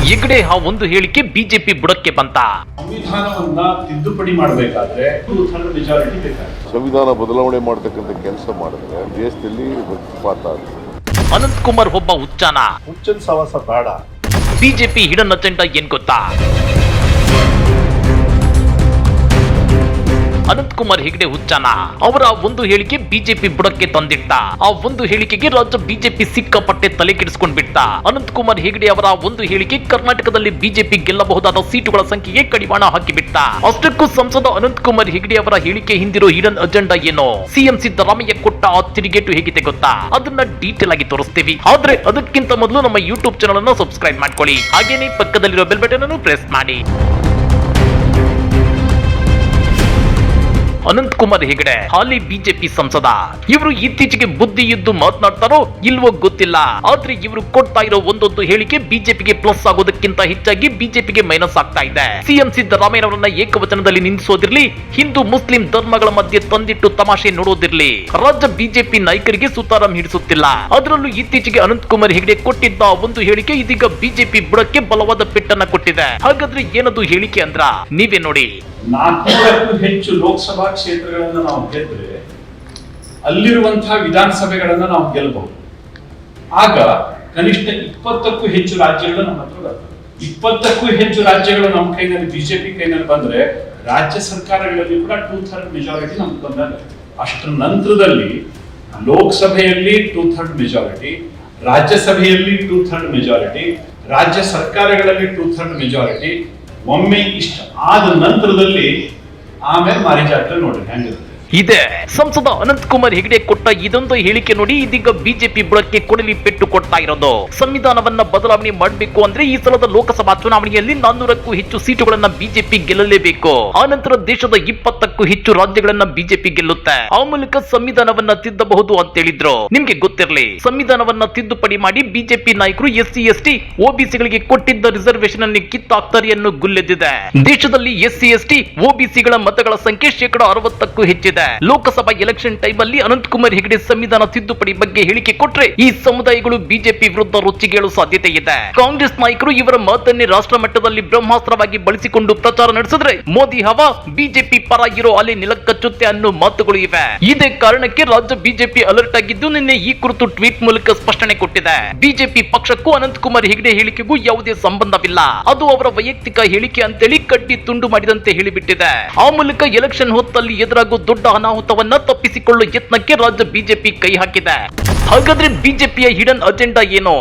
ಹೆಗ್ಡೆ ಆ ಒಂದು ಹೇಳಿಕೆ ಬಿಜೆಪಿ ಬುಡಕ್ಕೆ ಬಂತ. ಸಂವಿಧಾನವನ್ನ ತಿದ್ದುಪಡಿ ಮಾಡಬೇಕಾದ್ರೆ 2/3 ಮೆಜಾರಿಟಿ ಬೇಕಾಗುತ್ತೆ. ಸಂವಿಧಾನ ಬದಲಾವಣೆ ಮಾಡತಕ್ಕಂಥ ಕೆಲಸ ಮಾಡಿದ್ರೆ ದೇಶದಲ್ಲಿ ಪಕ್ಷಪಾತ ಆಗುತ್ತೆ. ಅನಂತಕುಮಾರ್ ಒಬ್ಬ ಹುಚ್ಚನ. ಹುಚ್ಚನ್ ಸವಾಸ ಬೇಡ. ಬಿಜೆಪಿ ಹಿಡನ್ ಅಜೆಂಡಾ ಏನ್ ಗೊತ್ತಾ? ಅನಂತಕುಮಾರ್ ಹೆಗ್ಡೆ ಹುಚ್ಚನ. ಅವರ ಒಂದು ಹೇಳಿಕೆ ಬಿಜೆಪಿ ಬುಡಕ್ಕೆ ತಂದಿಟ್ಟ. ಆ ಒಂದು ಹೇಳಿಕೆಗೆ ರಾಜ್ಯ ಬಿಜೆಪಿ ಸಿಕ್ಕಾಪಟ್ಟೆ ತಲೆ ಕೆಡಿಸ್ಕೊಂಡ್ ಬಿಟ್ಟ. ಅನಂತಕುಮಾರ್ ಹೆಗ್ಡೆ ಅವರ ಒಂದು ಹೇಳಿಕೆ ಕರ್ನಾಟಕದಲ್ಲಿ ಬಿಜೆಪಿ ಗೆಲ್ಲಬಹುದಾದ ಸೀಟುಗಳ ಸಂಖ್ಯೆಗೆ ಕಡಿವಾಣ ಹಾಕಿಬಿಟ್ಟ. ಅಷ್ಟಕ್ಕೂ ಸಂಸದ ಅನಂತಕುಮಾರ್ ಹೆಗ್ಡೆ ಅವರ ಹೇಳಿಕೆ ಹಿಂದಿರೋ ಹಿಡನ್ ಅಜೆಂಡಾ ಏನೋ, ಸಿಎಂ ಸಿದ್ದರಾಮಯ್ಯ ಕೊಟ್ಟ ಆ ತಿರುಗೇಟು ಹೇಗಿದೆ ಗೊತ್ತಾ? ಅದನ್ನ ಡೀಟೇಲ್ ಆಗಿ ತೋರಿಸ್ತೀವಿ. ಆದ್ರೆ ಅದಕ್ಕಿಂತ ಮೊದಲು ನಮ್ಮ ಯೂಟ್ಯೂಬ್ ಚಾನಲ್ ಅನ್ನು ಸಬ್ಸ್ಕ್ರೈಬ್ ಮಾಡ್ಕೊಳ್ಳಿ. ಹಾಗೇನೇ ಪಕ್ಕದಲ್ಲಿರೋ ಬೆಲ್ ಬಟನ್ ಅನ್ನು ಪ್ರೆಸ್ ಮಾಡಿ. ಅನಂತಕುಮಾರ್ ಹೆಗಡೆ ಹಾಲಿ ಬಿಜೆಪಿ ಸಂಸದ. ಇವರು ಇತ್ತೀಚೆಗೆ ಬುದ್ಧಿ ಇದ್ದು ಮಾತನಾಡ್ತಾರೋ ಇಲ್ವೋ ಗೊತ್ತಿಲ್ಲ. ಆದ್ರೆ ಇವರು ಕೊಡ್ತಾ ಇರೋ ಒಂದೊಂದು ಹೇಳಿಕೆ ಬಿಜೆಪಿಗೆ ಪ್ಲಸ್ ಆಗೋದಕ್ಕಿಂತ ಹೆಚ್ಚಾಗಿ ಬಿಜೆಪಿಗೆ ಮೈನಸ್ ಆಗ್ತಾ ಇದೆ. ಸಿಎಂ ಸಿದ್ದರಾಮಯ್ಯನವರನ್ನ ಏಕವಚನದಲ್ಲಿ ನಿಂದಿಸೋದಿರ್ಲಿ, ಹಿಂದೂ ಮುಸ್ಲಿಂ ಧರ್ಮಗಳ ಮಧ್ಯೆ ತಂದಿಟ್ಟು ತಮಾಷೆ ನೋಡೋದಿರ್ಲಿ, ರಾಜ್ಯ ಬಿಜೆಪಿ ನಾಯಕರಿಗೆ ಸುತಾರಾಮ್ ಹಿಡಿಸುತ್ತಿಲ್ಲ. ಅದರಲ್ಲೂ ಇತ್ತೀಚೆಗೆ ಅನಂತಕುಮಾರ್ ಹೆಗಡೆ ಕೊಟ್ಟಿದ್ದ ಒಂದು ಹೇಳಿಕೆ ಇದೀಗ ಬಿಜೆಪಿ ಬುಡಕ್ಕೆ ಬಲವಾದ ಪೆಟ್ಟನ್ನ ಕೊಟ್ಟಿದೆ. ಹಾಗಾದ್ರೆ ಏನದು ಹೇಳಿಕೆ ಅಂದ್ರ ನೀವೇ ನೋಡಿ. 400ಕ್ಕೂ ಹೆಚ್ಚು ಲೋಕಸಭಾ ಕ್ಷೇತ್ರಗಳನ್ನ ನಾವು ಗೆದ್ರೆ ಅಲ್ಲಿರುವಂತಹ ವಿಧಾನಸಭೆಗಳನ್ನ ನಾವು ಗೆಲ್ಲಬಹುದು. ಆಗ ಕನಿಷ್ಠ 20ಕ್ಕೂ ಹೆಚ್ಚು ರಾಜ್ಯಗಳು ನಮ್ಮ ಹತ್ರ ಬರ್ತವೆ. 20ಕ್ಕೂ ಹೆಚ್ಚು ರಾಜ್ಯಗಳು ನಮ್ಮ ಕೈನಲ್ಲಿ, ಬಿಜೆಪಿ ಕೈನಲ್ಲಿ ಬಂದ್ರೆ ರಾಜ್ಯ ಸರ್ಕಾರಗಳಲ್ಲಿ ಕೂಡ 2/3 ಮೆಜಾರಿಟಿ ನಮ್ಗೆ ಬಂದಾಗ, ಅಷ್ಟರ ನಂತರದಲ್ಲಿ ಲೋಕಸಭೆಯಲ್ಲಿ 2/3 ಮೆಜಾರಿಟಿ, ರಾಜ್ಯಸಭೆಯಲ್ಲಿ 2/3 ಮೆಜಾರಿಟಿ, ರಾಜ್ಯ ಸರ್ಕಾರಗಳಲ್ಲಿ 2/3 ಮೆಜಾರಿಟಿ. ಒಮ್ಮೆ ಇಷ್ಟ ಆದ ನಂತರದಲ್ಲಿ ಆಮೇಲೆ ಮಾರಿ ಜಾತ್ರೆ ನೋಡ್ರಿ ಹೆಂಗಿರುತ್ತೆ. ಇದೆ ಸಂಸದ ಅನಂತಕುಮಾರ್ ಹೆಗಡೆ ಕೊಟ್ಟ ಇದೊಂದು ಹೇಳಿಕೆ ನೋಡಿ ಇದೀಗ ಬಿಜೆಪಿ ಬುಡಕ್ಕೆ ಕೊಡಲಿ ಪೆಟ್ಟು ಕೊಡ್ತಾ ಇರೋದು. ಸಂವಿಧಾನವನ್ನ ಬದಲಾವಣೆ ಮಾಡಬೇಕು ಅಂದ್ರೆ ಈ ಸಲದ ಲೋಕಸಭಾ ಚುನಾವಣೆಯಲ್ಲಿ 400ಕ್ಕೂ ಹೆಚ್ಚು ಸೀಟುಗಳನ್ನ ಬಿಜೆಪಿ ಗೆಲ್ಲಲೇಬೇಕು. ಆ ನಂತರ ದೇಶದ 20ಕ್ಕೂ ಹೆಚ್ಚು ರಾಜ್ಯಗಳನ್ನ ಬಿಜೆಪಿ ಗೆಲ್ಲುತ್ತೆ. ಆ ಮೂಲಕ ಸಂವಿಧಾನವನ್ನ ತಿದ್ದಬಹುದು ಅಂತ ಹೇಳಿದ್ರು. ನಿಮ್ಗೆ ಗೊತ್ತಿರಲಿ, ಸಂವಿಧಾನವನ್ನ ತಿದ್ದುಪಡಿ ಮಾಡಿ ಬಿಜೆಪಿ ನಾಯಕರು SC ST OBCಗಳಿಗೆ ಕೊಟ್ಟಿದ್ದ ರಿಸರ್ವೇಶನ್ ಅನ್ನು ಕಿತ್ತಾಕ್ತಾರೆ ಅನ್ನೋ ಗುಲ್ಲೆದ್ದಿದೆ. ದೇಶದಲ್ಲಿ SC ST OBCಗಳ ಮತಗಳ ಸಂಖ್ಯೆ 60%ಕ್ಕೂ ಹೆಚ್ಚಿದೆ. ಲೋಕಸಭಾ ಎಲೆಕ್ಷನ್ ಟೈಮ್ ಅಲ್ಲಿ ಅನಂತಕುಮಾರ್ ಹೆಗಡೆ ಸಂವಿಧಾನ ತಿದ್ದುಪಡಿ ಬಗ್ಗೆ ಹೇಳಿಕೆ ಕೊಟ್ರೆ ಈ ಸಮುದಾಯಗಳು ಬಿಜೆಪಿ ವಿರುದ್ಧ ರೊಚ್ಚಿಗೇಳುವ ಸಾಧ್ಯತೆ ಇದೆ. ಕಾಂಗ್ರೆಸ್ ನಾಯಕರು ಇವರ ಮಾತನ್ನೇ ರಾಷ್ಟ್ರ ಮಟ್ಟದಲ್ಲಿ ಬ್ರಹ್ಮಾಸ್ತ್ರವಾಗಿ ಬಳಸಿಕೊಂಡು ಪ್ರಚಾರ ನಡೆಸಿದ್ರೆ ಮೋದಿ ಹವಾ ಬಿಜೆಪಿ ಪರ ಇರೋ ಅಲೆ ನಿಲಕ್ಕಚ್ಚುತ್ತೆ ಅನ್ನೋ ಮಾತುಗಳು ಇವೆ. ಇದೇ ಕಾರಣಕ್ಕೆ ರಾಜ್ಯ ಬಿಜೆಪಿ ಅಲರ್ಟ್ ಆಗಿದ್ದು ನಿನ್ನೆ ಈ ಕುರಿತು ಟ್ವೀಟ್ ಮೂಲಕ ಸ್ಪಷ್ಟನೆ ಕೊಟ್ಟಿದೆ. ಬಿಜೆಪಿ ಪಕ್ಷಕ್ಕೂ ಅನಂತಕುಮಾರ್ ಹೆಗಡೆ ಹೇಳಿಕೆಗೂ ಯಾವುದೇ ಸಂಬಂಧವಿಲ್ಲ, ಅದು ಅವರ ವೈಯಕ್ತಿಕ ಹೇಳಿಕೆ ಅಂತೇಳಿ ಕಡ್ಡಿ ತುಂಡು ಮಾಡಿದಂತೆ ಹೇಳಿಬಿಟ್ಟಿದೆ. ಆ ಮೂಲಕ ಎಲೆಕ್ಷನ್ ಹೊತ್ತಲ್ಲಿ ಎದುರಾಗೋ ದೊಡ್ಡ ಅನಾಹುತವನ್ನ ತಪ್ಪಿಸಿಕೊಳ್ಳುವ ಯತ್ನಕ್ಕೆ ರಾಜ್ಯ ಬಿಜೆಪಿ ಕೈ ಹಾಕಿದೆ. ಹಾಗಾದ್ರೆ ಬಿಜೆಪಿಯ ಹಿಡನ್ ಅಜೆಂಡಾ ಏನು?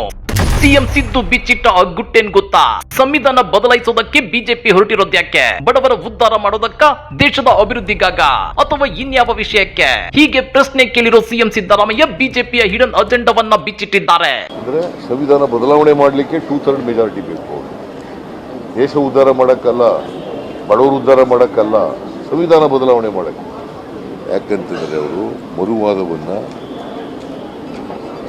ಸಿಎಂ ಸಿದ್ದು ಬಿಚ್ಚಿಟ್ಟ ಆ ಗುಟ್ಟೇನ್ ಗೊತ್ತಾ? ಸಂವಿಧಾನ ಬದಲಾಯಿಸೋದಕ್ಕೆ ಬಿಜೆಪಿ ಹೊರಟಿರೋದ್ಯಾಕೆ? ಬಡವರ ಉದ್ಧಾರ ಮಾಡೋದಕ್ಕ, ದೇಶದ ಅಭಿವೃದ್ಧಿಗಾಗ, ಅಥವಾ ಇನ್ಯಾವ ವಿಷಯಕ್ಕೆ? ಹೀಗೆ ಪ್ರಶ್ನೆ ಕೇಳಿರೋ ಸಿಎಂ ಸಿದ್ದರಾಮಯ್ಯ ಬಿಜೆಪಿಯ ಹಿಡನ್ ಅಜೆಂಡಾವನ್ನ ಬಿಚ್ಚಿಟ್ಟಿದ್ದಾರೆ. ಅಂದ್ರೆ ಸಂವಿಧಾನ ಬದಲಾವಣೆ ಮಾಡಲಿಕ್ಕೆ 2/3 ಮೆಜಾರಿಟಿ ಬೇಕು. ದೇಶ ಉದ್ಧಾರ ಮಾಡಕ್ಕಲ್ಲ, ಬಡವರು ಉದ್ಧಾರ ಮಾಡಕ್ಕಲ್ಲ, ಸಂವಿಧಾನ ಬದಲಾವಣೆ ಮಾಡಕ್ಕೆ. ಯಾಕಂತಂದ್ರೆ ಅವರು ಮರುವಾದವನ್ನ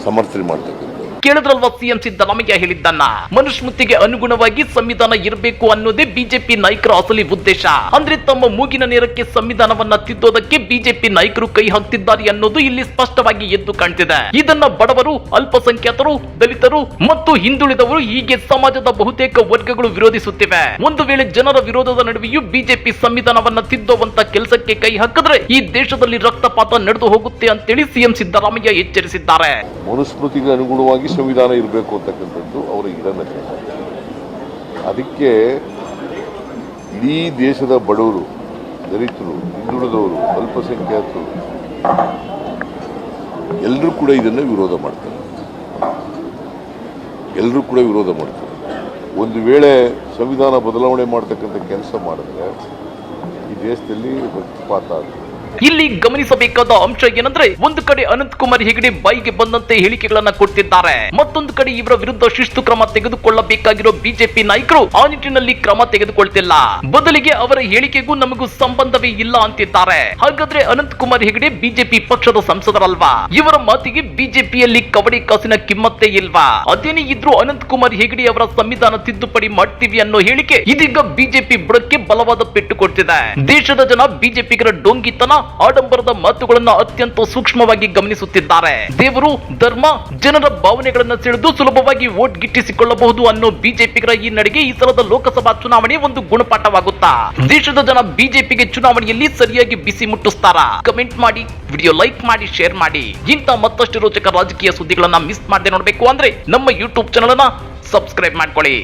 ಸಮರ್ಥನೆ ಮಾಡ್ತಕ್ಕಂಥ. ಕೇಳಿದ್ರಲ್ವಾ ಸಿಎಂ ಸಿದ್ದರಾಮಯ್ಯ ಹೇಳಿದ್ದನ್ನ? ಮನುಸ್ಮೃತಿಗೆ ಅನುಗುಣವಾಗಿ ಸಂವಿಧಾನ ಇರಬೇಕು ಅನ್ನೋದೇ ಬಿಜೆಪಿ ನಾಯಕರ ಅಸಲಿ ಉದ್ದೇಶ. ಅಂದ್ರೆ ತಮ್ಮ ಮೂಗಿನ ನೇರಕ್ಕೆ ಸಂವಿಧಾನವನ್ನ ತಿದ್ದೋದಕ್ಕೆ ಬಿಜೆಪಿ ನಾಯಕರು ಕೈ ಹಾಕ್ತಿದ್ದಾರೆ ಅನ್ನೋದು ಇಲ್ಲಿ ಸ್ಪಷ್ಟವಾಗಿ ಎದ್ದು ಕಾಣ್ತಿದೆ. ಇದನ್ನ ಬಡವರು, ಅಲ್ಪಸಂಖ್ಯಾತರು, ದಲಿತರು ಮತ್ತು ಹಿಂದುಳಿದವರು ಹೀಗೆ ಸಮಾಜದ ಬಹುತೇಕ ವರ್ಗಗಳು ವಿರೋಧಿಸುತ್ತಿವೆ. ಒಂದು ವೇಳೆ ಜನರ ವಿರೋಧದ ನಡುವೆಯೂ ಬಿಜೆಪಿ ಸಂವಿಧಾನವನ್ನ ತಿದ್ದೋವಂತ ಕೆಲಸಕ್ಕೆ ಕೈ ಹಾಕಿದ್ರೆ ಈ ದೇಶದಲ್ಲಿ ರಕ್ತಪಾತ ನಡೆದು ಹೋಗುತ್ತೆ ಅಂತೇಳಿ ಸಿಎಂ ಸಿದ್ದರಾಮಯ್ಯ ಎಚ್ಚರಿಸಿದ್ದಾರೆ. ಮನುಸ್ಮೃತಿಗೆ ಅನುಗುಣವಾಗಿ ಸಂವಿಧಾನ ಇರಬೇಕು ಅಂತಕ್ಕಂಥದ್ದು ಅವರ ಹಿಡನ್ ಅಜೆಂಡಾ. ಅದಕ್ಕೆ ಇಡೀ ದೇಶದ ಬಡವರು, ದಲಿತರು, ಹಿಂದುಳಿದವರು, ಅಲ್ಪಸಂಖ್ಯಾತರು ಎಲ್ಲರೂ ಕೂಡ ಇದನ್ನು ವಿರೋಧ ಮಾಡ್ತಾರೆ. ಒಂದು ವೇಳೆ ಸಂವಿಧಾನ ಬದಲಾವಣೆ ಮಾಡ್ತಕ್ಕಂಥ ಕೆಲಸ ಮಾಡಿದ್ರೆ ಈ ದೇಶದಲ್ಲಿ ಪಕ್ಷಪಾತ ಆಗುತ್ತೆ. ಇಲ್ಲಿ ಗಮನಿಸಬೇಕಾದ ಅಂಶ ಏನಂದ್ರೆ, ಒಂದು ಕಡೆ ಅನಂತಕುಮಾರ್ ಹೆಗಡೆ ಬಾಯಿಗೆ ಬಂದಂತೆ ಹೇಳಿಕೆಗಳನ್ನ ಕೊಡ್ತಿದ್ದಾರೆ, ಮತ್ತೊಂದು ಕಡೆ ಇವರ ವಿರುದ್ಧ ಶಿಸ್ತು ಕ್ರಮ ತೆಗೆದುಕೊಳ್ಳಬೇಕಾಗಿರೋ ಬಿಜೆಪಿ ನಾಯಕರು ಆ ನಿಟ್ಟಿನಲ್ಲಿ ಕ್ರಮ ತೆಗೆದುಕೊಳ್ತಿಲ್ಲ. ಬದಲಿಗೆ ಅವರ ಹೇಳಿಕೆಗೂ ನಮಗೂ ಸಂಬಂಧವೇ ಇಲ್ಲ ಅಂತಿದ್ದಾರೆ. ಹಾಗಾದ್ರೆ ಅನಂತಕುಮಾರ್ ಹೆಗಡೆ ಬಿಜೆಪಿ ಪಕ್ಷದ ಸಂಸದರಲ್ವಾ? ಇವರ ಮಾತಿಗೆ ಬಿಜೆಪಿಯಲ್ಲಿ ಕವಡೆ ಕಾಸಿನ ಕಿಮ್ಮತ್ತೇ ಇಲ್ವಾ? ಅದೇನೇ ಇದ್ರೂ ಅನಂತಕುಮಾರ್ ಹೆಗಡೆ ಅವರ ಸಂವಿಧಾನ ತಿದ್ದುಪಡಿ ಮಾಡ್ತೀವಿ ಅನ್ನೋ ಹೇಳಿಕೆ ಇದೀಗ ಬಿಜೆಪಿ ಬುಡಕ್ಕೆ ಬಲವಾದ ಪೆಟ್ಟು ಕೊಡ್ತಿದೆ. ದೇಶದ ಜನ ಬಿಜೆಪಿಗರ ಡೊಂಗಿತನ ಆಡಂಬರದ ಮಾತುಗಳನ್ನ ಅತ್ಯಂತ ಸೂಕ್ಷ್ಮವಾಗಿ ಗಮನಿಸುತ್ತಿದ್ದಾರೆ. ದೇವರು, ಧರ್ಮ, ಜನರ ಭಾವನೆಗಳನ್ನ ಸೆಳೆದು ಸುಲಭವಾಗಿ ವೋಟ್ ಗಿಟ್ಟಿಸಿಕೊಳ್ಳಬಹುದು ಅನ್ನೋ ಬಿಜೆಪಿಗರ ಈ ನಡೆಗೆ ಈ ಸಲದ ಲೋಕಸಭಾ ಚುನಾವಣೆ ಒಂದು ಗುಣಪಾಠವಾಗುತ್ತಾ? ದೇಶದ ಜನ ಬಿಜೆಪಿಗೆ ಚುನಾವಣೆಯಲ್ಲಿ ಸರಿಯಾಗಿ ಬಿಸಿ ಮುಟ್ಟಿಸ್ತಾರಾ? ಕಮೆಂಟ್ ಮಾಡಿ, ವಿಡಿಯೋ ಲೈಕ್ ಮಾಡಿ, ಶೇರ್ ಮಾಡಿ. ಇಂಥ ಮತ್ತಷ್ಟು ರೋಚಕ ರಾಜಕೀಯ ಸುದ್ದಿಗಳನ್ನ ಮಿಸ್ ಮಾಡದೆ ನೋಡಬೇಕು ಅಂದ್ರೆ ನಮ್ಮ ಯೂಟ್ಯೂಬ್ ಚಾನಲ್ ಅನ್ನ ಸಬ್ಸ್ಕ್ರೈಬ್ ಮಾಡ್ಕೊಳ್ಳಿ.